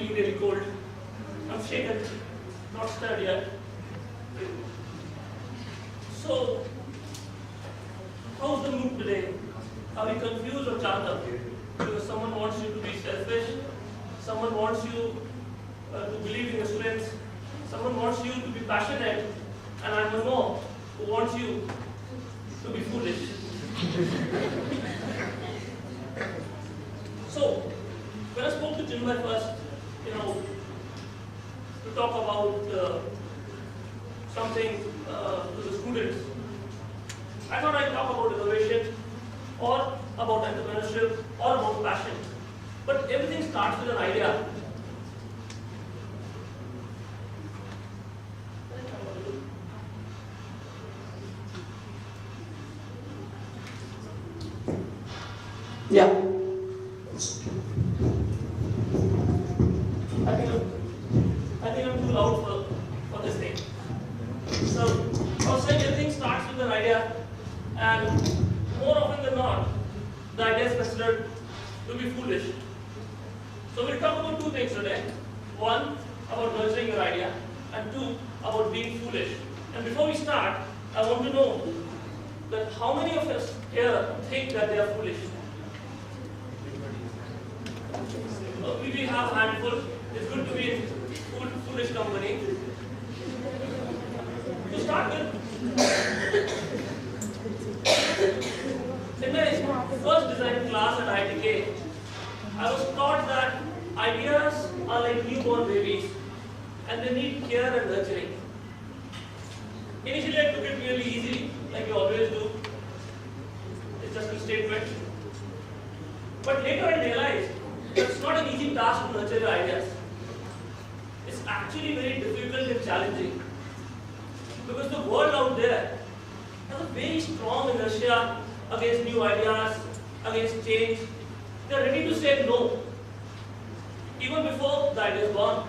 feeling really cold. I'm shaken, not stirred yet. So, how's the mood today? Are you confused or charmed up? Because someone wants you to be selfish, someone wants you to believe in your strengths, someone wants you to be passionate, and I'm one more who wants you to be foolish. So, when I spoke to Chinmay first, to talk about something to the students, I thought I'd talk about innovation, or about entrepreneurship, or about passion. But everything starts with an idea. Yeah. I think I'm too loud for this thing. So, I was saying everything starts with an idea, and more often than not, the idea is considered to be foolish. So, we'll talk about two things today. One, about nurturing your idea, and two, about being foolish. And before we start, I want to know that how many of us here think that they are foolish? We have a handful. It's good to be in foolish company. To start with, in my first design class at ITK, I was taught that ideas are like newborn babies and they need care and nurturing. Initially, I took it really easy, like you always do. It's just a statement. But later I realized that it's not an easy task to nurture your ideas. It's actually very difficult and challenging. Because the world out there has a very strong inertia against new ideas, against change. They are ready to say no, even before the idea is born.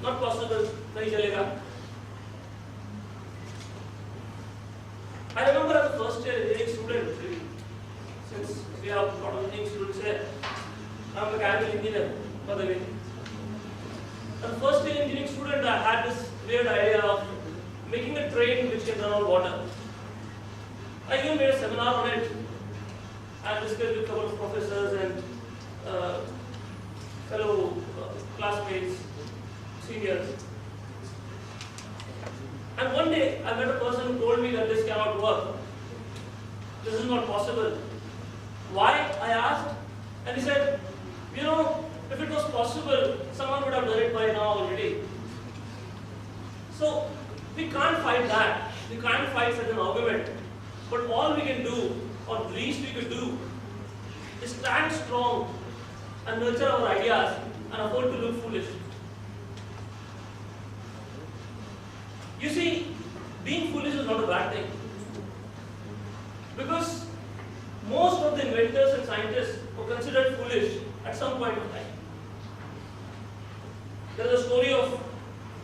Not possible, nahi chalega. I remember as a first year engineering student, since we have a lot of engineering students here, I'm a mechanical engineer, by the way. As a first year engineering student, I had this weird idea of making a train which can run on water. I even made a seminar on it and discussed with a couple of professors and fellow classmates, seniors. And one day I met a person who told me that this cannot work. This is not possible. Why? I asked, and he said, if it was possible, someone would have done it by now already. So we can't fight that. We can't fight such an argument. But all we can do, or the least we could do, is stand strong and nurture our ideas and afford to look foolish. You see, being foolish is not a bad thing. Because most of the inventors and scientists were considered foolish at some point of time. There is a story of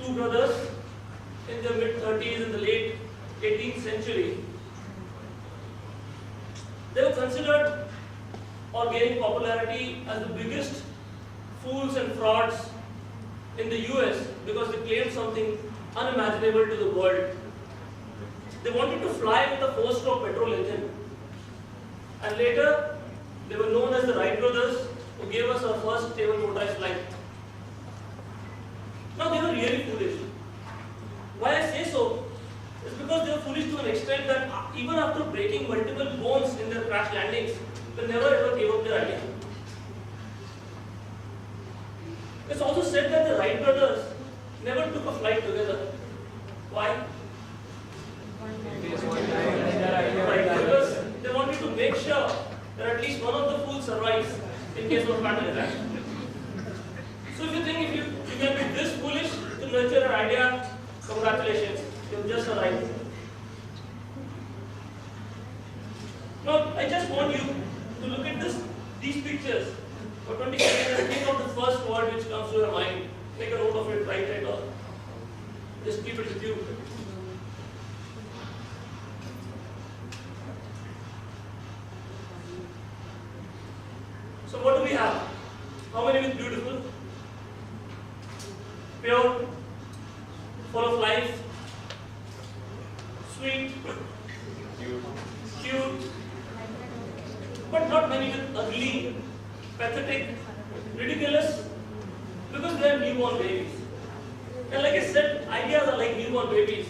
two brothers in their mid-30s in the late 18th century. They were considered or gaining popularity as the biggest fools and frauds in the US because they claimed something unimaginable to the world. They wanted to fly with a 4-stroke petrol engine. And later, they were known as the Wright brothers, who gave us our first stable motorized flight. Now, they were really foolish. Why I say so is because they were foolish to an extent that even after breaking multiple bones in their crash landings, they never ever gave up their idea. It's also said that the Wright brothers never took a flight together. Why? Because they wanted to make sure that at least one of the fools survives in case of a battle attack. So if you think you can be this foolish to nurture an idea, congratulations, you've just arrived. Now, I just want you to look at these pictures for 20 seconds and think of the first word which comes to your mind. Make a note of it, write it, or just keep it with you. So what do we have? How many with beautiful? full of life, sweet, cute, but not many with ugly, pathetic, ridiculous, because they are newborn babies. And like I said, ideas are like newborn babies.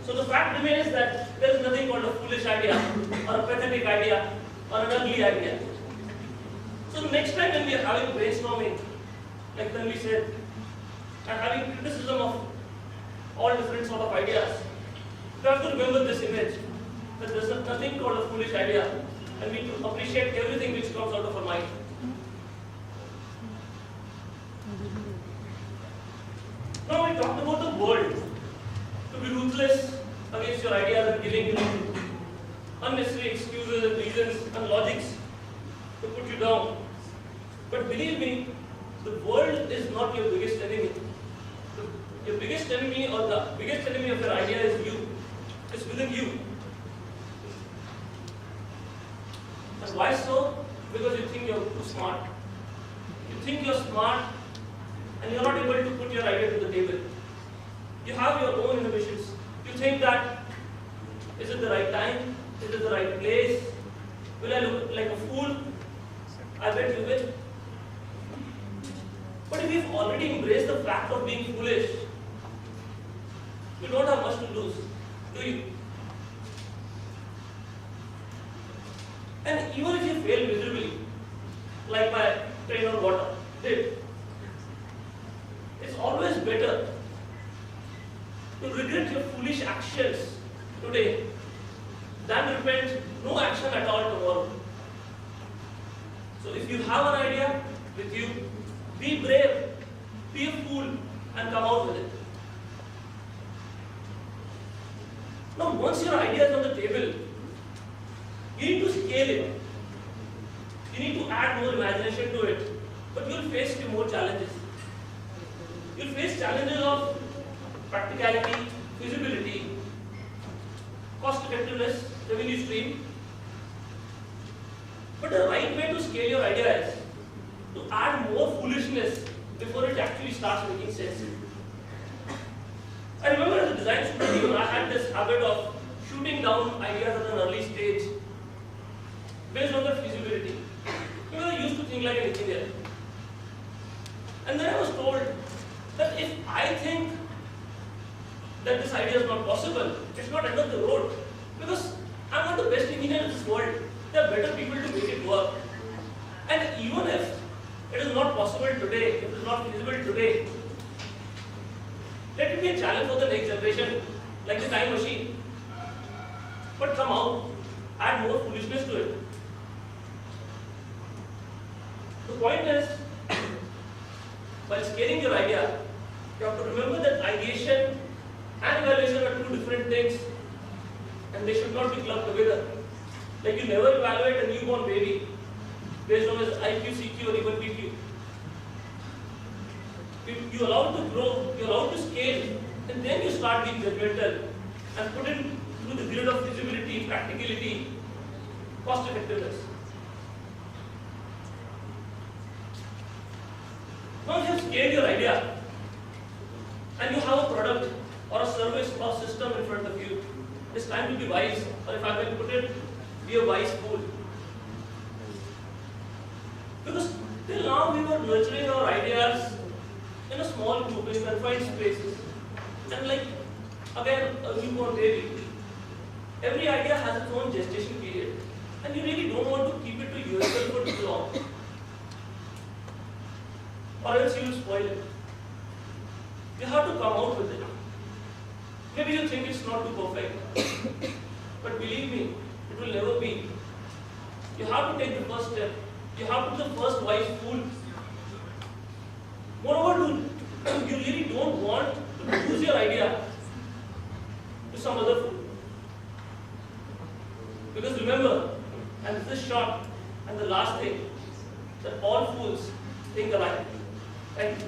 So the fact remains that there is nothing called a foolish idea, or a pathetic idea, or an ugly idea. So the next time when we are having brainstorming, like when we said, and having criticism of all different sort of ideas, we have to remember this image, that there is nothing called a foolish idea, and we need to appreciate everything which comes out of our mind. Now we talked about the world, to be ruthless against your ideas and giving unnecessary excuses and reasons and logics to put you down. But believe me, the world is not your biggest enemy. Your biggest enemy, or the biggest enemy of your idea, is you. It's within you. And why so? Because you think you're too smart. You think you're smart and you're not able to put your idea to the table. You have your own inhibitions. You think that, is it the right time? Is it the right place? Will I look like a fool? I bet you will. But if you've already embraced the fact of being foolish, you don't have much to lose, do you? And even if you fail miserably, like my train on water did, it's always better to regret your foolish actions today than repent no action at all tomorrow. So if you have an idea with you, be brave, be a fool, and come out with it. Now, once your idea is on the table, you need to scale it. You need to add more imagination to it. But you will face few more challenges. You will face challenges of practicality, feasibility, cost effectiveness, revenue stream. But the right way to scale your idea is to add more foolishness before it actually starts making sense. I remember as a design student, even I had this habit of shooting down ideas at an early stage based on their feasibility. Because I used to think like an engineer. And then I was told that if I think that this idea is not possible, it's not end of the road. Because I'm not the best engineer in this world. There are better people to make it work. And even if it is not possible today, if it is not feasible today, let it be a challenge for the next generation, like the time machine. But somehow, add more foolishness to it. The point is, while scaling your idea, you have to remember that ideation and evaluation are two different things, and they should not be clubbed together. Like you never evaluate a newborn baby based on his IQ, CQ, or even PQ. You allow it to grow, you allow it to scale, and then you start being judgmental and put it through the grid of feasibility, practicality, cost effectiveness. Now you have scaled your idea and you have a product or a service or system in front of you. It's time to be wise, or if I can put it, be a wise fool. Because till now we were nurturing our ideas in a small group, in confined spaces. And like, again, a newborn baby, every idea has its own gestation period. And you really don't want to keep it to yourself for too long. Or else you will spoil it. You have to come out with it. Maybe you think it's not too perfect. But believe me, it will never be. You have to take the first step. You have to be the first wise fool. Moreover, you really don't want to lose your idea to some other fool. Because remember, and this is short, and the last thing, that all fools think alike. Thank you.